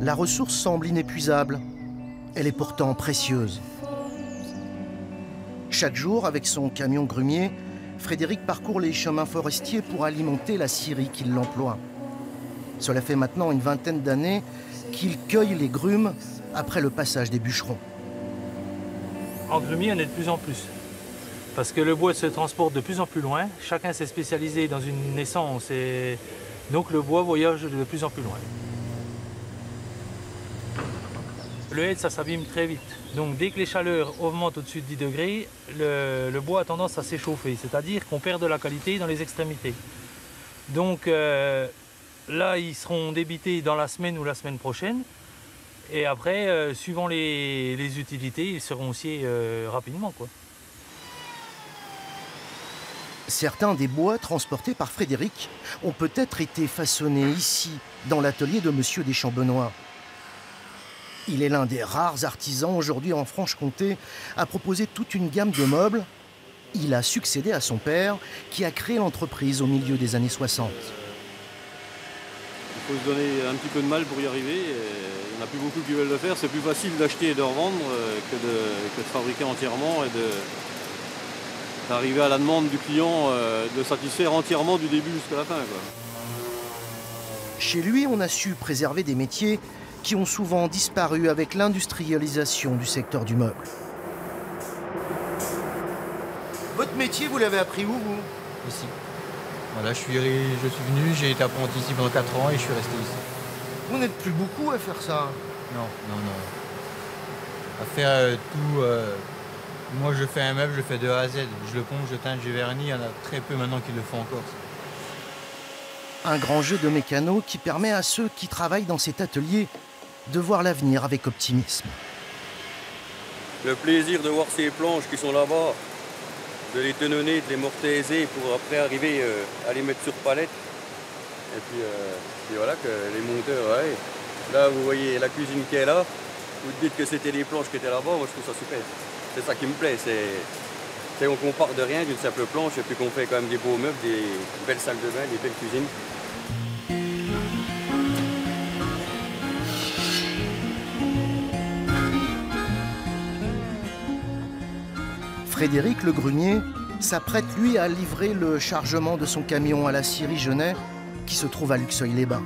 La ressource semble inépuisable. Elle est pourtant précieuse. Chaque jour, avec son camion grumier, Frédéric parcourt les chemins forestiers pour alimenter la scierie qui l'emploie. Cela fait maintenant une vingtaine d'années qu'il cueille les grumes après le passage des bûcherons. En grumier, on est de plus en plus. Parce que le bois se transporte de plus en plus loin. Chacun s'est spécialisé dans une essence et donc le bois voyage de plus en plus loin. Le hêtre, ça s'abîme très vite. Donc dès que les chaleurs augmentent au-dessus de 10 degrés, le bois a tendance à s'échauffer. C'est-à-dire qu'on perd de la qualité dans les extrémités. Donc là, ils seront débités dans la semaine ou la semaine prochaine. Et après, suivant les utilités, ils seront sciés rapidement, quoi. Certains des bois transportés par Frédéric ont peut-être été façonnés ici, dans l'atelier de Monsieur Deschamps-Benoît. Il est l'un des rares artisans aujourd'hui en Franche-Comté à proposer toute une gamme de meubles. Il a succédé à son père, qui a créé l'entreprise au milieu des années 60. Il faut se donner un petit peu de mal pour y arriver. Il n'y en a plus beaucoup qui veulent le faire. C'est plus facile d'acheter et de revendre que de fabriquer entièrement et d'arriver à la demande du client, de satisfaire entièrement du début jusqu'à la fin, quoi. Chez lui, on a su préserver des métiers qui ont souvent disparu avec l'industrialisation du secteur du meuble. Votre métier, vous l'avez appris où, vous? Ici. Voilà, je suis venu, j'ai été apprenti ici pendant 4 ans et je suis resté ici. Vous n'êtes plus beaucoup à faire ça? Non. À faire tout... moi, je fais un meuble, je fais de A à Z. Je le ponce, je teinte, je vernis. Il y en a très peu maintenant qui le font encore. Un grand jeu de mécano qui permet à ceux qui travaillent dans cet atelier de voir l'avenir avec optimisme. Le plaisir de voir ces planches qui sont là-bas, de les tenonner, de les mortaiser pour après arriver à les mettre sur palette. Et puis voilà, que les monteurs, ouais. Là, vous voyez la cuisine qui est là. Vous dites que c'était les planches qui étaient là-bas, moi je trouve ça super. C'est ça qui me plaît, c'est qu'on part de rien, d'une simple planche, et puis qu'on fait quand même des beaux meubles, des belles salles de bain, des belles cuisines. Frédéric le grumier s'apprête, lui, à livrer le chargement de son camion à la scierie Genêt, qui se trouve à Luxeuil-les-Bains.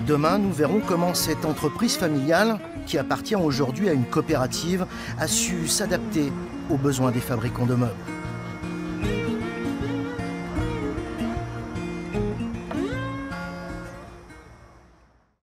Demain, nous verrons comment cette entreprise familiale, qui appartient aujourd'hui à une coopérative, a su s'adapter aux besoins des fabricants de meubles.